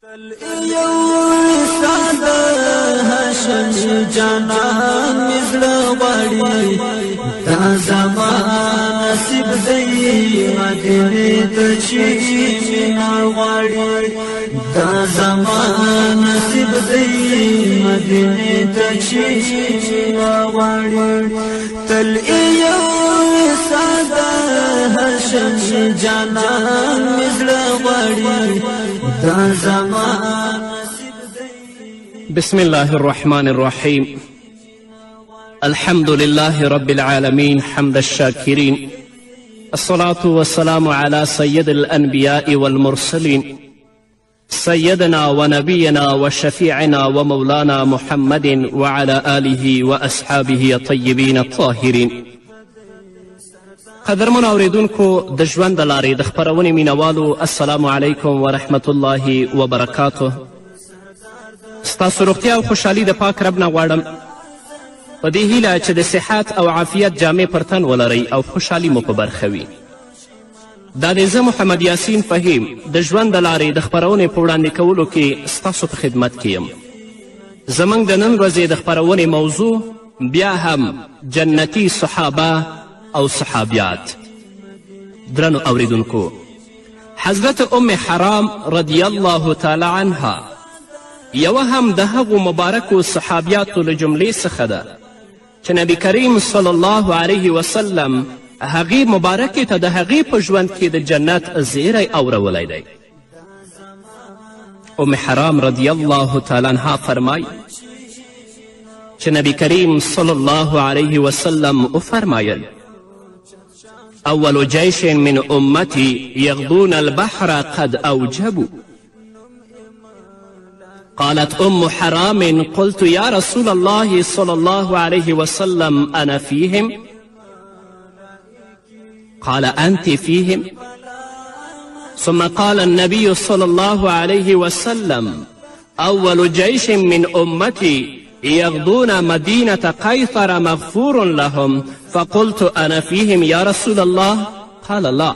یو ساده هاشم جانان مزړه غواړي دا زمان نصیب دی مدینه ته چې مینا غواړي دا زمان نصیب دی مدینه ته چې مینا غواړي تل یو ساده هاشم جانان مزړه غواړي بسم الله الرحمن الرحيم الحمد لله رب العالمين حمد الشاكرين الصلاة والسلام على سيد الأنبياء والمرسلين سيدنا ونبينا وشفيعنا ومولانا محمد وعلى آله وأصحابه الطيبين الطاهرين. قدرمن اوریدونکو د ژوند د لارې د خپرونې مینوالو السلام علیکم ورحمت الله وبرکاته. ستاسو روغتیا او خوشحالي د پاک رب نه غواړم په دې هیله چې د صحت او عافیت جامې پر تن ولرئ او خوشحالي مو په برخه وي. دا دی زه محمد یاسین فهیم د ژوند د لارې د خپرونې په وړاندې کولو کې ستاسو په خدمت کې یم. زموږ د نن ورځې د خپرونې موضوع بیا هم جنتي صحابه او صحابیات. درنو اوریدونکو، حضرت ام حرام رضی الله تعالی عنها یوه هم د هغو مبارکو صحابیاتو له جملې څخه ده چې نبی کریم صلی الله علیه وسلم هغې مبارکې ته د هغې په ژوند کې د جنت زیری اورولی دی. ام حرام رضی الله تعالی عنها فرمایي چې نبی کریم صلی الله علیه وسلم وفرمایل أول جيش من أمتي يغضون البحر قد أوجبوا. قالت أم حرام قلت يا رسول الله صلى الله عليه وسلم أنا فيهم؟ قال أنت فيهم. ثم قال النبي صلى الله عليه وسلم أول جيش من أمتي يغضون مدينة قيصر مغفور لهم فقلت أنا فيهم يا رسول الله؟ قال لا.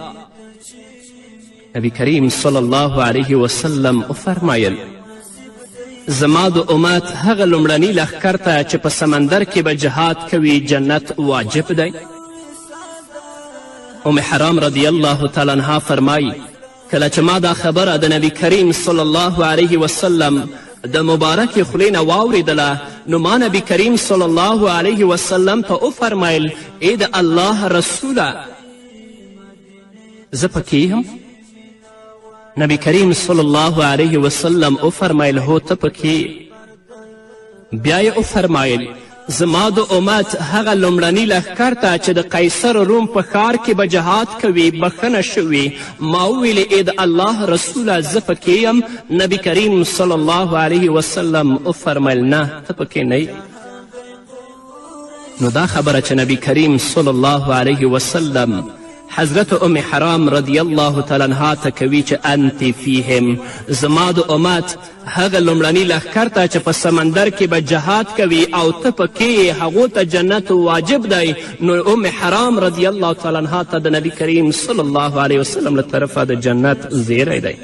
نبی کریم صلی الله علیه وسلم وفرمایل زما د امت هغه لومړني لښکر ته چې په سمندر کې به جهاد کوي جنت واجب دی. ام حرام رضی الله تعالی عنها فرمایي کله چې ما دا خبره د نبی کریم صلی الله علیه وسلم د مبارکې خولې نه واورېدله نو ما نبی کریم صلی الله علیه وسلم ته وفرمیل ای د الله رسوله زه پکې یم؟ نبی کریم صلی الله علیه وسلم وفرمیل هو ته پکې. بیا یې وفرمایل زما د امت هغه لومړني لښکر ته چې د قیصر روم په ښار کې به جهاد کوي بخښنه شوي. ما وویلې ای د الله رسوله زه پکې یم؟ نبی کریم صلی الله علیه وسلم وفرمیل نه ته پکې نه. نو دا خبره چې نبی کریم صلی الله علیه وسلم حضرت ام حرام رضی الله تعالی عنها ته کوي چې انت فیهم زما د امت هغه لومړني لښکر ته چې په سمندر کې به جهاد کوي او ته پکې هغو ته جنت واجب دی. نو ام حرام رضی الله تعالی عنها ته د نبی کریم صلی الله علیه وسلم له طرفه د جنت زیری دی.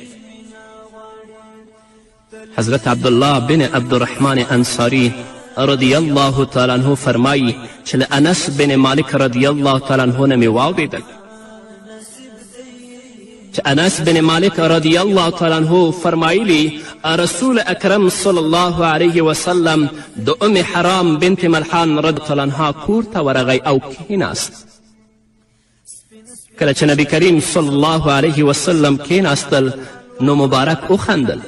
حضرت عبدالله بن عبدالرحمن انصاری رضی الله تعالی عنه فرمایي چې له انس بن مالک رضی الله تعالی عنه نه مې واورېدل چې انس بن مالک رضی الله تعالی عنه فرمایلی رسول اکرم صلی الله علیه وسلم د ام حرام بنت ملحان رضی الله عنها کور ته ورغی او کیناست. کله چې نبی کریم صلی الله علیه وسلم کیناستل نو مبارک وخندل.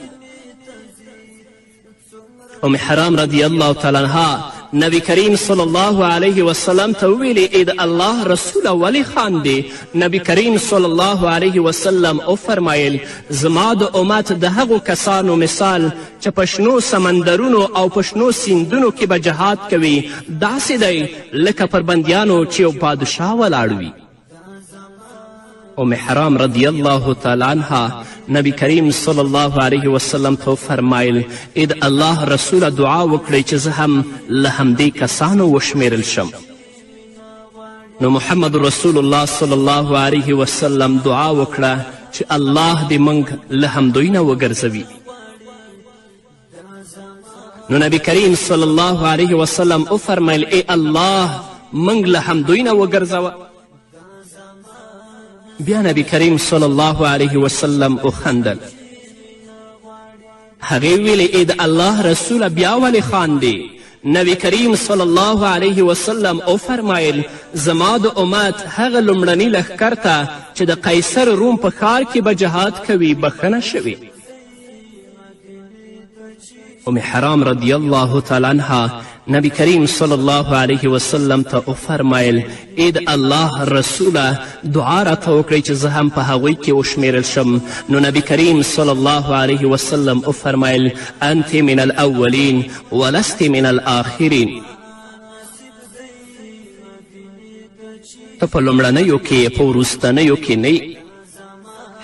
ام حرام رضی الله تعالی عنها نبی کریم صلی الله علیه وسلم ته وویلې ای د الله رسوله ولې خاندې؟ نبی کریم صلی الله علیه وسلم وفرمایل زما د امت د هغو کسانو مثال چې په شنو سمندرونو او په شنو سیندونو کې به جهاد کوي داسې دی لکه پر بندیانو چې یو پادشاه ولاړ وي. ام حرام رضی الله تعالی عنها نبی کریم صلی الله علیه وسلم ته وفرمایل ای د الله رسوله دعا وکړئ چې زه هم له همدې کسانو وشمیرل شم. نو محمد رسول الله صلی الله علیه وسلم دعا وکړه چې الله دې موږ له همدوی نه وګرځوي. نو نبی کریم صلی الله علیه وسلم وفرمیل ای الله موږ له همدوی نه وګرځوه. بیا نبی کریم صلی الله علیه وسلم وخندل. هغې ویلې ای د الله رسوله بیا ولې خاندې؟ نبی کریم صلی الله علیه وسلم وفرمایل زما د امت هغه لومړني لښکر ته چې د قیصر روم په ښار کې به جهاد کوي بخښنه شوې. ام حرام رضی الله تعالی عنها نبی کریم صلی الله علیه وسلم ته وفرمایل ای د الله رسوله دعا راته وکړئ چې زه هم په هغوی کې وشمیرل شم. نو نبی کریم صلی الله علیه وسلم وفرمایل انت من الاولین ولست من الآخرین. ته په لومړنیو کې په وروستنیو کې نه.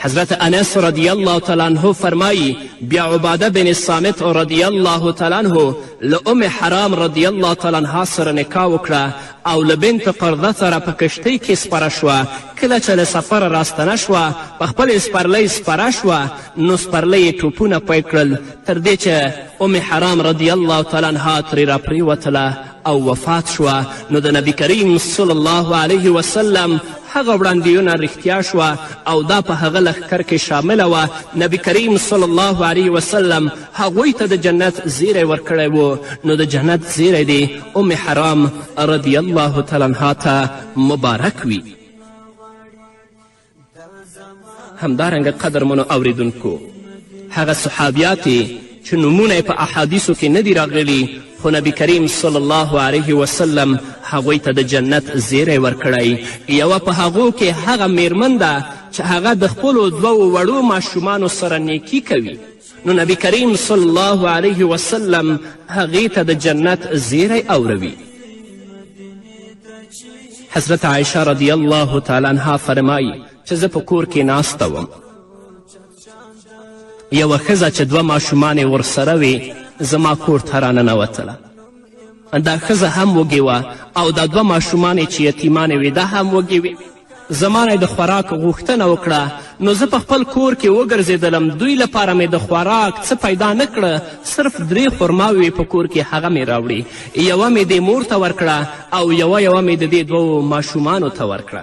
حضرت انس رضی الله تعالی عنه فرمایی بیا عباده بن صامت رضی الله تعالی عنه له ام حرام رضی الله تعالی عنها سره نکاح وکړه او له بنت قرده سره په کشتۍ کې سپره شوه. کله چې له سفره راستنه شوه په خپل سپرلۍ سپره شوه نو سپرلۍ یې ټوپونه پی کړل تر دې چې ام حرام رضی الله تعالی عنها ترې راپرېوتله او وفات شوه. نو د نبی کریم صلی الله علیه وسلم هغه وړاندیونه رښتیا شوه او دا په هغه لښکر کې شامله وه. نبی کریم صلی الله علیه وسلم هغوی ته د جنت زیری ورکړی و. نو د جنت زیری دی ام حرام رضی الله تعالی عنها ته مبارک وي. همدارنګه قدرمنو اوریدونکو هغه صحابیاتې چې نومونه په احادیثو کې نه دي راغلي خو نبی کریم صلی الله علیه وسلم هغوی ته د جنت زیری ورکړی. یوه په هغو کې هغه میرمن ده چې هغه د خپلو دوو وړو ماشومانو سره نیکي کوي. نو نبی کریم صلی الله علیه وسلم هغې ته د جنت زیری اوروي. حضرت عایشه رضی الله تعالی عنها فرمایي چې زه په کور کې ناسته وم. یوه ښځه چې دوه ماشومان یې ورسره وې زما کور ته راننوتله. دا ښځه هم وږې وه او دا دوه ماشومان چې یتیمانې وې دا هم وږې وې. زما نه د خوراک غوښتنه وکړه نو زه په خپل کور کې وګرځېدلم. دوی لپاره مې د خوراک څه پیدا نه کړه صرف 3 خرماوې په کور کې هغه مې راوړې. یوه مې دې مور ته ورکړه او یوه مې د دې 2 ماشومانو ته ورکړه.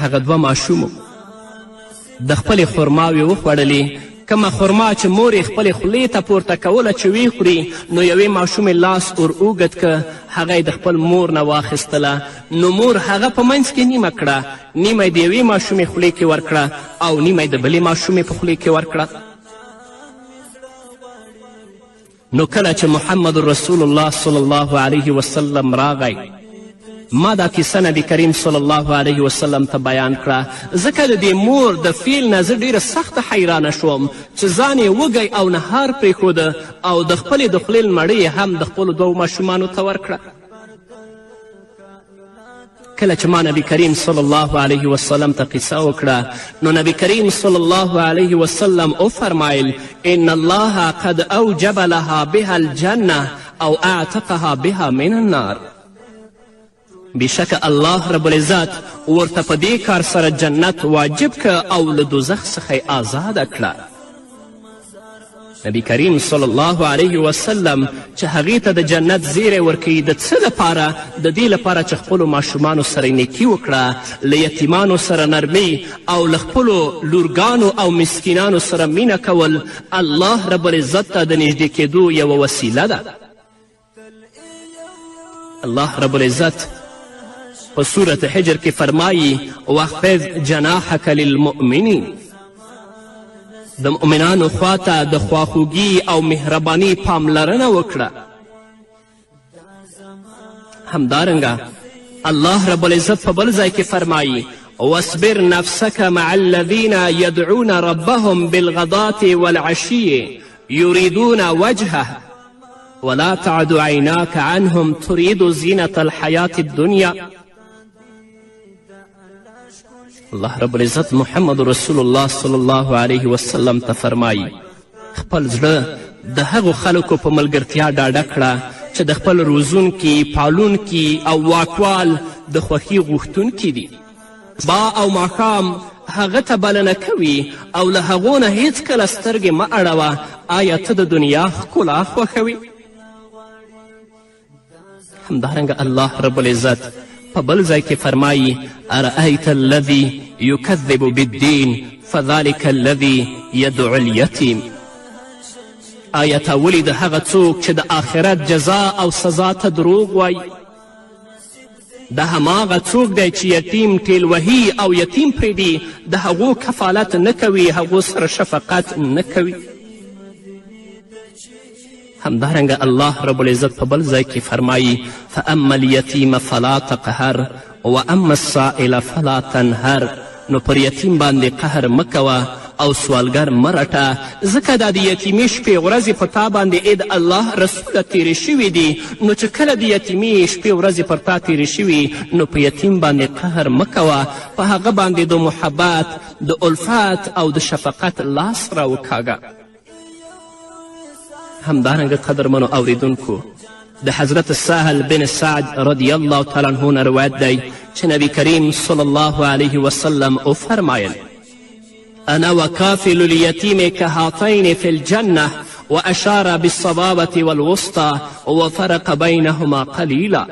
هغه 2 ماشومو د خپلې خرماوې وخوړلې. کومه خرما چې مور یې خپلې خولې ته پورته کوله چې ویې خوري نو یوې ماشومې لاس ور اوږد که هغه یې د خپل مور نه واخیستله. نو مور هغه په منځ کې نیمه کړه. نیمه یې د یوې ماشومې خولې کې ورکړه او نیمه یې د بلې ماشومې په خولې کې ورکړه. نو کله چې محمد رسول الله صلی الله علیه وسلم راغی ما دا کیسه نبی کریم صلی الله علیه وسلم ته بیان کړه. ځکه د دې مور د فیل نه زه ډېره سخته حیرانه شوم چې ځان یې وږی او نهار پرېښوده او د خپلې د خولې لمړۍ هم د خپلو 2 ماشومانو ته ورکړه. کله چې ما نبی کریم صلی الله علیه وسلم ته قصه وکړه نو نبی کریم صلی الله علیه وسلم وفرمایل ان الله قد اوجب لها بها الجنه او اعتقها بها من النار. بشک الله رب العزت ورته په دې کار سره جنت واجب که او له دوزخ څخه یې آزاده کړه. نبی کریم صلی الله علیه وسلم چې هغې ته د جنت زیری ورکوي د څه لپاره؟ د دې لپاره چې خپلو ماشومانو سره نیکي وکړه، له یتیمانو سره نرمي او له خپلو لورګانو او مسکینانو سره مینه کول الله رب العزت ته د نږدې کېدو یوه وسیله ده. الله رب العزت په صورت حجر کې فرمایي واخفض جناحک للمؤمنین، د مؤمنانو خواته د خواخوږي او مهرباني پاملرنه وکړه. همدارنګه الله رب العزت په بل ځای کې فرمایي واصبر نفسك مع الذين يدعون ربهم بالغداة والعشي يريدون وجهه ولا تعد عيناك عنهم تريد زينة الحياة الدنيا. الله رب العزت محمد رسول الله صلی الله علیه وسلم ته فرمایي خپل زړه د هغو خلکو په ملګرتیا ډاډه کړه چې د خپل روزونکي، پالونکي او واکوال د خوښي غوښتونکي دي. با او ماښام هغه ته بلنه کوي او له هغو نه هیڅکله سترګې مه اړوه. آیا ته د دنیا ښکلا خوښوي؟ همدارنګه الله رب العزت په بل ځای کې فرمایي ارأیت الذي یکذب بالدین فذلک الذي یدعو الیتیم. آیا تا ولید هغه څوک چې د آخرت جزا او سزا ته دروغ وایي؟ دا هماغه څوک دی چې یتیم ټیل وهي او یتیم پرېږدي، د هغو کفالت نه کوي، هغو سره شفقت نه کوي. همدارنګه الله رب العزت په بل ځای کې فرمایي فاما الیتیم فلا تقهر واما السائل فلا تنهر. نو پر یتیم باندې قهر مه کوه او سوالګر مه رټه، ځکه دا د یتیمې شپې ورځې په تا باندې ای د الله رسوله تیرې شوي دي. نو چې کله د یتیمې شپې ورځې پر تا تیرې شوي نو په یتیم باندې قهر مه کوه، په هغه باندې د محبت، د الفت او د شفقت لاس راوکاږه. همدارنګه قدرمنو اوریدونکو د حضرت سهل بن سعد رضی الله تعالی عنه نه روایت دی چې نبی کریم صلی الله علیه وسلم وفرمایل انا وکافل الیتیم کهاتین فی الجنه واشار بالصبابة والوسطى وفرق بینهما قلیلا.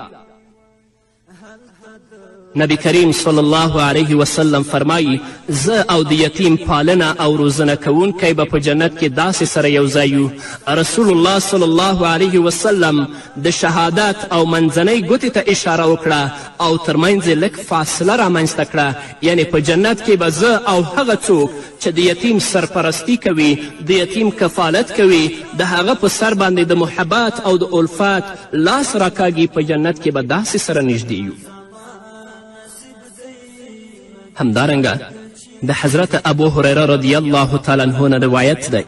نبی کریم صلی الله علیه وسلم فرمایی زه او د یتیم پالنه او روزنه کوونکی به په جنت کې داسې سره یو ځای یو. رسول الله صلی الله علیه وسلم د شهادت او منځنۍ ګوتې ته اشاره وکړه او ترمنځ یې لږ فاصله رامنځته کړه، یعنی په جنت کې به زه او هغه څوک چې د یتیم سرپرستی کوي، د یتیم کفالت کوي، د هغه په سر باندې د محبت او د الفت لاس راکاږي، په جنت کې به داسې سره نږدې یو. همدارنګه د حضرت ابو هریره رضی الله تعالی عنه نه روایت دی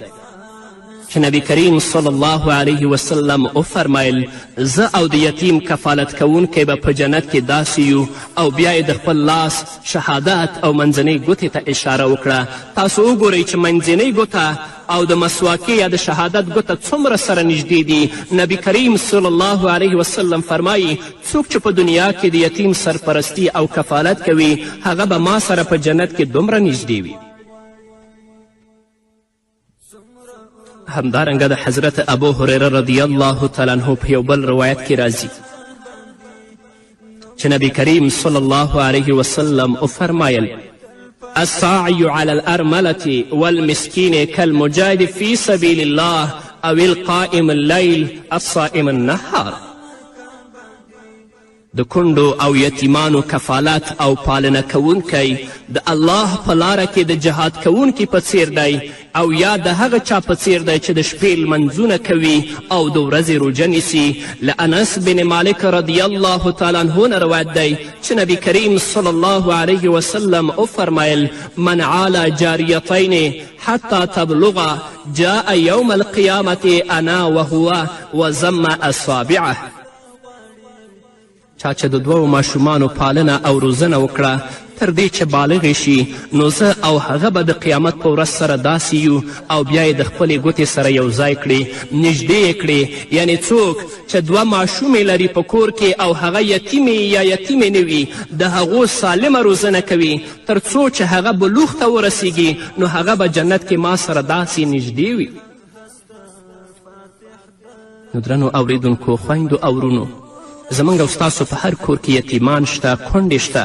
چې نبی کریم صلی الله علیه وسلم وفرمیل زه او د یتیم کفالت کوونکی به په جنت کې داسې یو. او بیا یې د خپل لاس شهادت او منځنۍ ګوتې ته اشاره وکړه. تاسو وګورئ چې منځنۍ ګوته او د مسواکې یا د شهادت ګوته څومره سره نږدې دي. نبی کریم صلی الله علیه وسلم فرمایي څوک چې په دنیا کې د یتیم سرپرستی او کفالت کوي هغه به ما سره په جنت کې دومره نږدې وي. همدارنګه د حضرت ابو هریره رضی الله تعالی عنه په یو بل روایت کې راځي چې نبی کریم صلی الله علیه وسلم وفرمایل السعی علی الارملة والمسکین کالمجاهد فی سبیل الله او القائم اللیل الصائم النهار. د کونډو او یتیمانو کفالت او پالنه کوونکی د الله په لاره کې د جهاد کوونکي په څیر دی، او یا د هغه چا په څیر دی چې د شپې لمنځونه کوي او د ورځې روژه نیسي. له انس بن مالک رضی الله تعالی عنه نه روایت دی چې نبی کریم صلی الله علیه وسلم وفرمیل من عال جاریتین حتی تبلغ جاء یوم القیامة انا وهو وزم اصابعه. چا چې د دوو ماشومانو پالنه او روزنه وکړه تر دې چې بالغې شي نو زه او هغه به د قیامت په ورځ سره داسې یو. او بیا یې د خپلې ګوتې سره یو ځای کړي، نږدې یې کړي. یعنی څوک چې دوه ماشومې لري په کور کې او هغه یتیمې یا یتیمې نه وي د هغو سالمه روزنه کوي تر څو چې هغه بلوغ ته ورسیږي نو هغه به جنت کې ما سره داسې نږدې وي. نو درنو اوریدونکو خویندو او ورونو، زموږ او ستاسو په هر کور کې یتیمان شته، کونډې شته.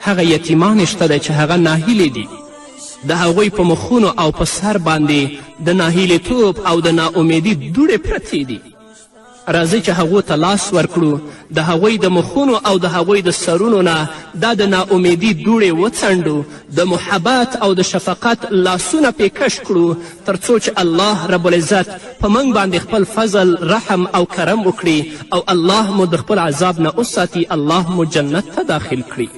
هغه یتیمان شته دی چې هغه ناهیلې دي، د هغوی په مخونو او په سر باندې د ناهیلېتوب او د ناامیدي دوړې پرتې دي. راځئ چې هغو ته لاس ورکړو، د هغوی د مخونو او د هغوی د سرونو نه دا د ناامیدي دوړې وڅنډو، د محبت او د شفقت لاسونه پې کش کړو تر څو چې الله رب العزت په موږ باندې خپل فضل، رحم او کرم وکړي او الله مو د خپل عذاب نه وساتي، الله مو جنت ته داخل کړي.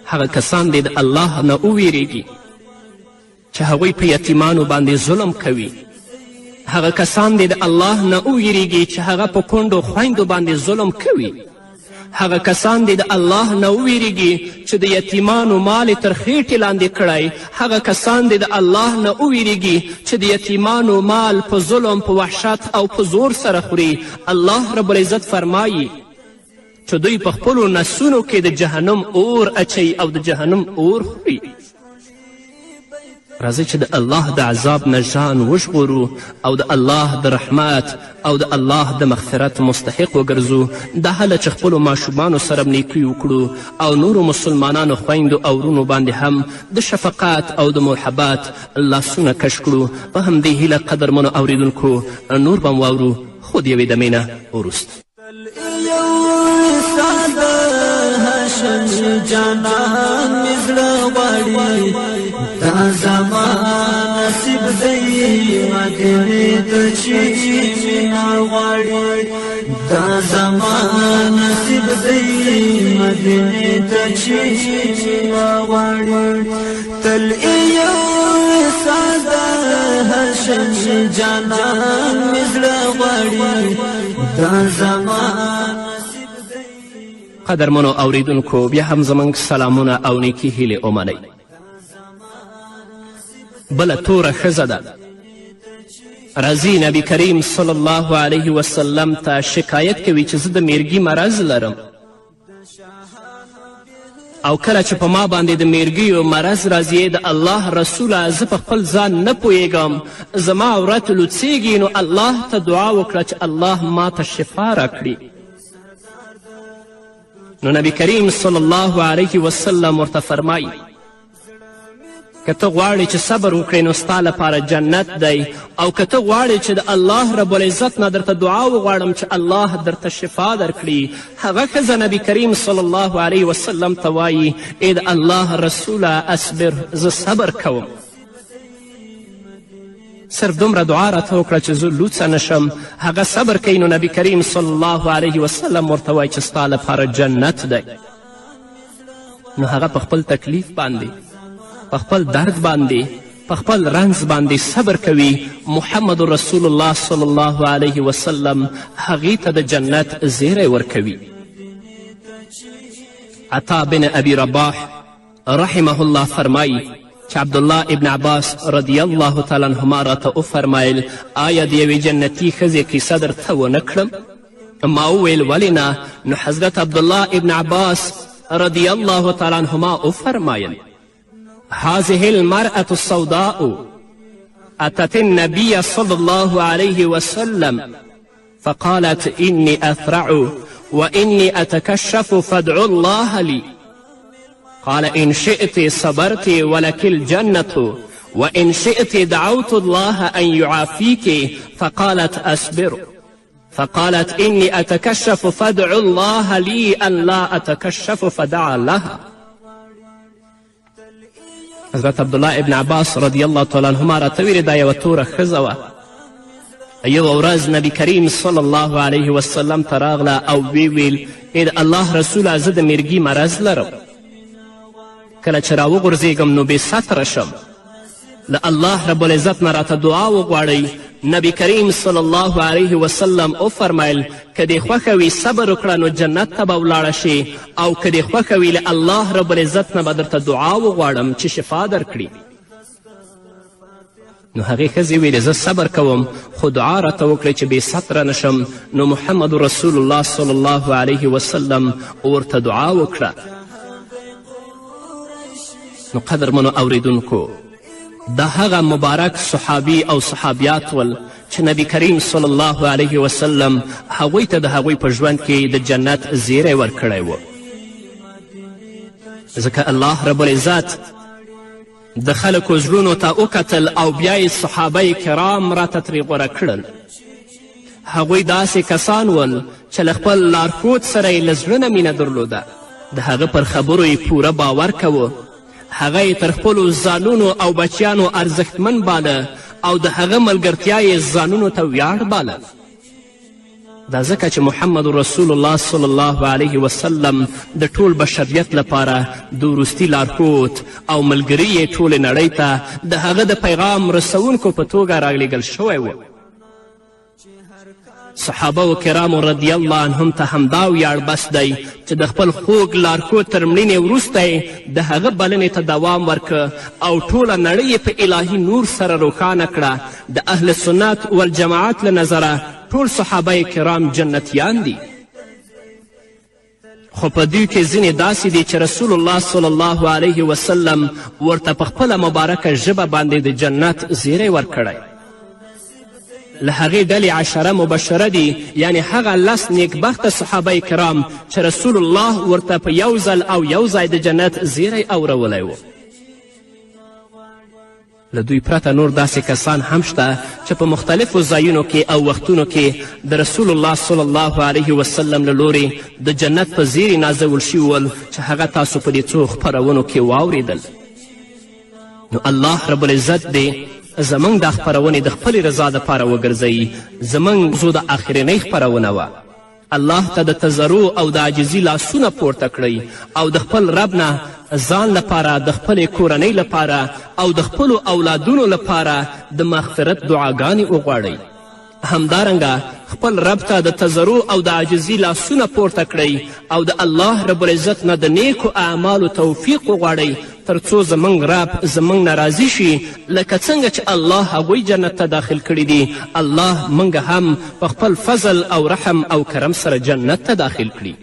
هغه کسان دې د الله نه وویریږي چې هغوی په یتیمانو باندې ظلم کوي. هغه کسان دې د الله نه وویریږي چې هغه په کونډو خویندو باندې ظلم کوي. هغه کسان دې د الله نه وویریږي چې د یتیمانو مال یې تر خېټې لاندې کړی. هغه کسان دې د الله نه وویریږي چې د یتیمانو مال په ظلم، په وحشت او په زور سره خوري. الله رب العزت فرمایي چې دوی په خپلو نسونو کې د جهنم اور اچوي او د جهنم اور خوري. راځئ چې د الله د عذاب نه ځان وژغورو او د الله د رحمت او د الله د مغفرت مستحق وګرځو. دا هله چې خپلو ماشومانو سره نیکي وکړو او نورو مسلمانانو خویندو او ورونو باندې هم د شفقت او د محبت لاسونه کش کړو. په همدې هیله قدرمنو اوریدونکو نور به واورو خو د یوې دمې نه وروسته. جانان مزړه غواړي دا زما نصیب دی مدینې ته چې مینا غواړي دا زما نصیب دی مدینې ته چې مینا غواړي تل یو ساده هاشم جانان مزړه غواړي دا زما قدرمنو اوریدونکو بیا هم زموږ سلامونه او نیکي هیلې ومنئ. بله توره ښځه ده راځي نبی کریم صلی الله علیه وسلم ته شکایت کوي چې زه د میرګي مرض لرم او کله چې په ما باندې د میرګیو مرض راځي د الله رسوله زه په خپل ځان نه پوهیږم زما عورت لوڅیږي نو الله ته دعا وکړه چې الله ما ته شفا راکړي. نو نبی کریم صلی الله علیه وسلم ورته فرمایي که ته غواړې چې صبر وکړې نو ستا لپاره جنت دی او که ته غواړې چې د الله رب العزت نه درته دعا وغواړم چې الله درته شفا درکړي هغه ښځه نبی کریم صلی الله علیه وسلم ته وایي ای د الله رسوله اصبر زه صبر کوم صرف دومره دعا راته وکړه چې زه لوڅه نشم هغه صبر کوي نو نبی کریم صلی الله علیه وسلم ورته وایي چې ستا لپاره جنت دی. نو هغه په خپل تکلیف باندې په خپل درد باندې په خپل رنځ باندې صبر کوي. محمد رسول الله صلی الله علیه وسلم هغې ته د جنت زیری ورکوي. عطا بن ابي رباح رحمه الله فرمایي چې عبدالله ابن عباس رضی الله تعالی عنهما راته وفرمیل آیا د یوې جنتي ښځې کیسه درته ونه کړم؟ ما وویل ولې نه؟ نو حضرت عبدالله ابن عباس رضی الله تعالی عنهما وفرمایل هذه المرأة السوداء أتت النبي صلى الله عليه وسلم فقالت إني أثرع وإني أتكشف فادعوا الله لي قال إن شئت صبرت ولك الجنة وإن شئت دعوت الله أن يعافيك فقالت أصبر فقالت إني أتكشف فادعوا الله لي أن لا أتكشف فدعا لها. حضرت عبدالله ابن عباس رضی الله تعالی عنهما راته ویلې دا یوه توره ښځه وه یوه ورځ نبی کریم صلی الله علیه وسلم ته راغله او وی ویل ای د الله رسوله زه د میرګي مرض لرم کله چې راوغورځېږم نو بې ستره شم له الله رب العزت نه راته دعا وغواړئ. نبی کریم صلی الله علیه وسلم وفرمیل که دې خوښه وي صبر وکړه نو جنت ته به ولاړه شي او که دې خوښه وي له الله رب العزت نه به درته دعا وغواړم چې شفا درکړي. نو هغې ښځې ویلې زه صبر کوم خو دعا راته وکړئ چې بې ستره نشم. نو محمد رسول الله صلی الله علیه وسلم ورته دعا وکړه. نو قدرمنو اوریدونکو دا هغه مبارک صحابي او صحابیات ول چې نبی کریم صلی الله علیه وسلم هغوی ته د هغوی په ژوند کې د جنت زیری ورکړی و ځکه الله رب العزت د خلکو زړونو ته وکتل او بیا یې صحابه کرام راته ترې غوره کړل. هغوی داسې کسان ول چې له خپل لارښود سره یې له زړه نه مینه درلوده د هغه پر خبرو یې پوره باور کوه هغه یې تر خپلو ځانونو او بچیانو ارزښتمن باله او د هغه ملګرتیا یې ځانونو ته ویاړ باله. دا ځکه چې محمد رسول الله صلی الله علیه وسلم د ټول بشریت لپاره د وروستي لارښود او ملګري یې ټولې نړۍ ته د هغه د پیغام رسونکو په توګه رالیږل شوی و. صحابه و کرامو رضی الله عنهم ته همدا ویاړ بس دی چې د خپل خوږ لارښود تر مړینې وروسته د هغه بلنې ته دوام ورکه او ټوله نړۍ یې په الهي نور سره روښانه کړه. د اهل سنت والجماعت له نظره ټول صحابه کرام جنتیان دي. خو په دوی کې ځینې داسې دي چې رسول الله صلی الله علیه وسلم ورته په خپله مبارکه ژبه باندې د جنت زیری ورکړی. له هغې ډلې عشره مبشره دي، یعنی هغه 10 نیکبخته صحابه کرام چې رسول الله ورته په یو ځل او یو ځای د جنت زیری اورولی و. له دوی پرته نور داسې کسان هم شته چې په مختلفو ځایونو کې او وختونو کې د رسول الله صلی الله علیه وسلم له لورې د جنت په زیري نازول شوي ول چې هغه تاسو په دې څو خپرونو کې واورېدل. نو الله رب العزت دې زموږ دا خپرونې د خپلې رضا دپاره وګرځوي. زموږ موضوع د آخرنۍ خپرونه وه. الله ته د تضرع او د عاجزي لاسونه پورته کړئ او د خپل رب نه ځان لپاره، د خپلې کورنۍ لپاره او د خپلو اولادونو لپاره د مغفرت دعاګانې وغواړئ. همدارنګه خپل رب ته د تضرع او د عاجزي لاسونه پورته کړئ او د الله رب العزت نه د نیکو اعمالو توفیق وغواړئ تر څو زموږ رب زموږ نه راضي شي. لکه څنګه چې الله هغوی جنت ته داخل کړي دي، الله موږ هم په خپل فضل او رحم او کرم سره جنت ته داخل کړي.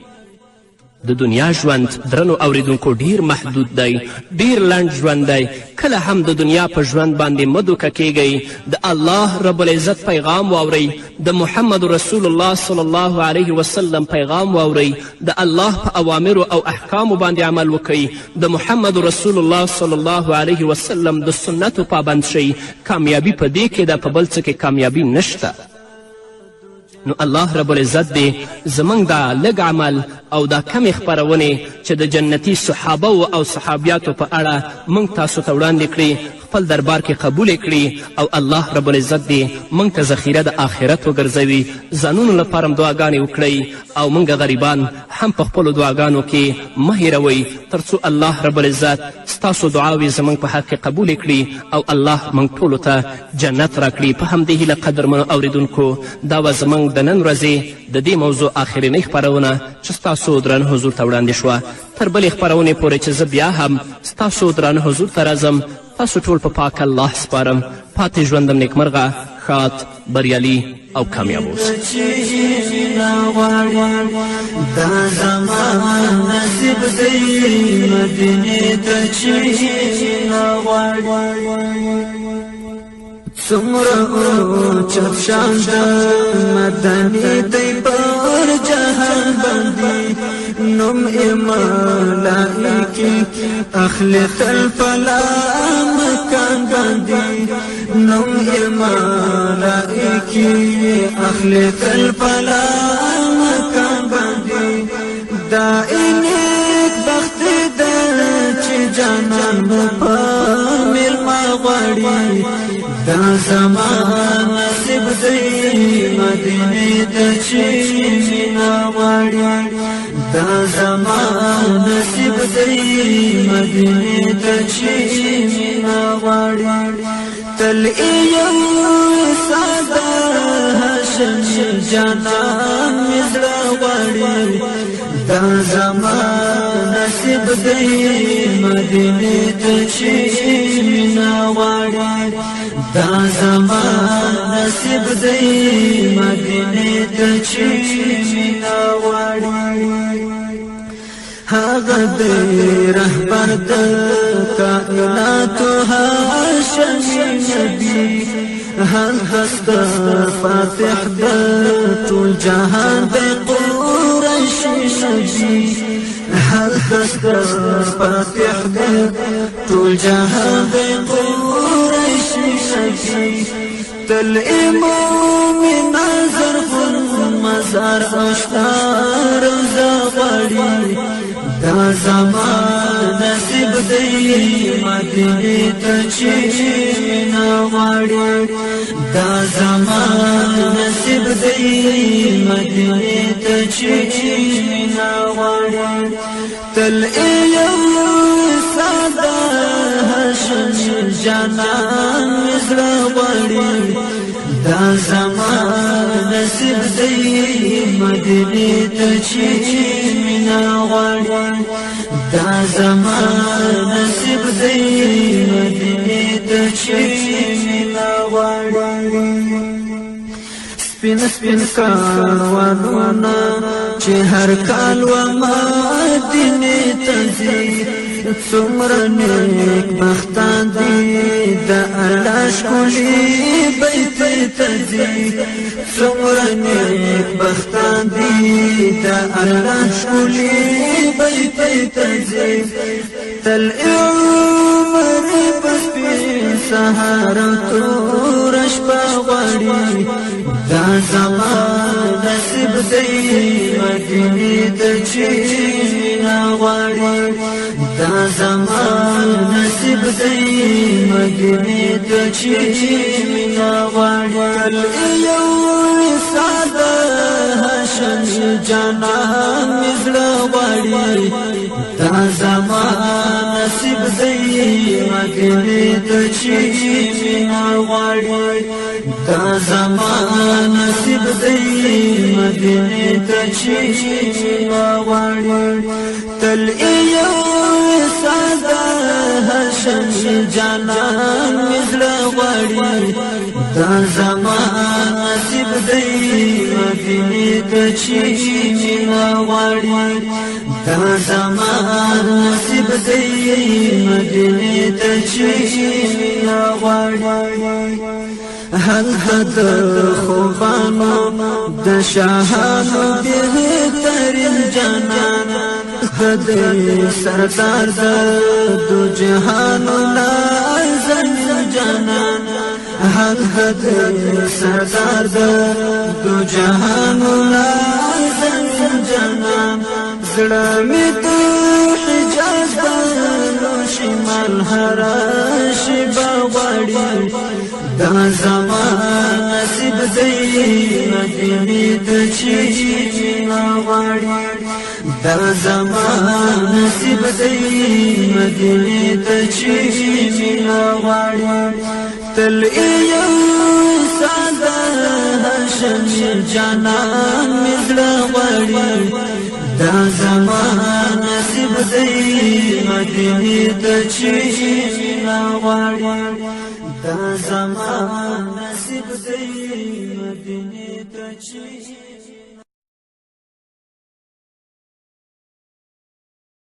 د دنیا ژوند درنو اوریدونکو ډیر محدود دی، ډیر لنډ ژوند دی. کله هم د دنیا په ژوند باندې مه دوکه کیږئ. د الله رب العزت پیغام واورئ، د محمد رسول الله صلی الله علیه وسلم پیغام واورئ، د الله په اوامرو او احکامو باندې عمل وکئ، د محمد رسول الله صلی الله علیه وسلم د سنتو پابند شئ. کامیابي په دې کې ده، په بل څه کې کامیابي نشته. نو الله رب العزت دې زموږ دا لږ عمل او دا کمې خپرونې چې د جنتي صحابه او صحابیاتو په اړه موږ تاسو ته وړاندې کړي خپل دربار کې قبول کړي او الله رب العزت دې موږ ته ذخیره د آخرت وګرځوي. ځانونو لپاره هم دعاګانې وکړئ او موږ غریبان هم په خپلو دعاګانو کې مه هیروئ تر څو الله رب العزت ستاسو دعاوې زموږ په حق کې قبول کړي او الله موږ ټولو ته جنت راکړي. په همدې هیله قدرمنو اوریدونکو دا وه زموږ د نن ورځې د دې موضوع آخرنۍ خپرونه چې ستاسو درانه حضور ته وړاندې شوه. تر بلې خپرونې پورې چې زه بیا هم ستاسو درانه حضور ته راځم، تاسو ټول په پاک الله سپارم. پاتې ژوندم نیکمرغه، ښاد، بریالي او کامیاب اوسئ. دا زمان نصیب دی مدینې ته چې څومره اوچت شان د مدني دی پر جهان باندې نوم یې ملایکې اخلي تل په مکان باندې نوم یې ملایکې اخلي تل په مکان باندې دا نیک بخت ده چې جانان په میلمه غواړي. دا زمان نصیب دی مدینې ته چې مینه غواړي. دا زمان نصیب دی مدینې ته چې مینه غواړي. تل یو ساده هاشم جانان مې زړه غواړي. دا زمان نصیب دی مدینې ته چې مینه غواړي. دا زمان نصیب دی مدینې ته چې مینه غواړي. هغه دی رهبر د کائناتو هاشمي نبي، هغه فاتح د ټول جهان د قریش نبي، هغه فاتح د ټول جهان د قریش نبي. تل امام نظر خون مزار اشتار زغړي. دا زمان نصیب دی مدینې ته چې مینه غواړي. دا زمان نصیب دی مدینې ته چې مینه غواړي. تل یو ساده هاشم جانان مې زړه غواړي. دا زمان نصیب دی مدینې ته چې مینه غواړي. دا زمان نصیب دی مدینې ته چې مینه غواړي. سپین سپین کاروانونه چې هر کال و مدینې ته ځي څومره نیک بختان دي د الله ښکلي بیت ته ځي څومره نیک بختان دي د الله ښکلي بیت ته ځي تل عمر په سپین سهار تور شپه غواړي دا زما نصیب دی مدینې ته چې مینه غواړي دا زما نصیب دی مدینې ته چې مینه غواړي یو ساده هاشمي جانان مې زړه غواړي دا زما نصیب دی مدینې ته چې مینه غواړي دا زما نصیب دی مدینې ته چې مینه غواړي تل یو ساده هاشمي جانان مې زړه غواړي دا زما نصیب دی مدینې ته چې مینه غواړي دا زما نصیب دی مدینې ته چې مینه غواړي هلته د خوبانو د شاهانو بهترین جانان خدای سردار د دو جهانو نازنین جانان هلته سردار د دو جهانو نازنین جانان زړه مې د حجاز د شمال هر شیبه غواړي دا زما نصیب دی مدینې ته چې مینه غواړي دا زما نصیب دی مدینې ته چې مینه غواړي تل یو ساده هاشمي جانان مې زړه غواړي دا زما نصیب دی مدینې ته چې مینه غواړي دا زما نصیب دی مدینې ته چې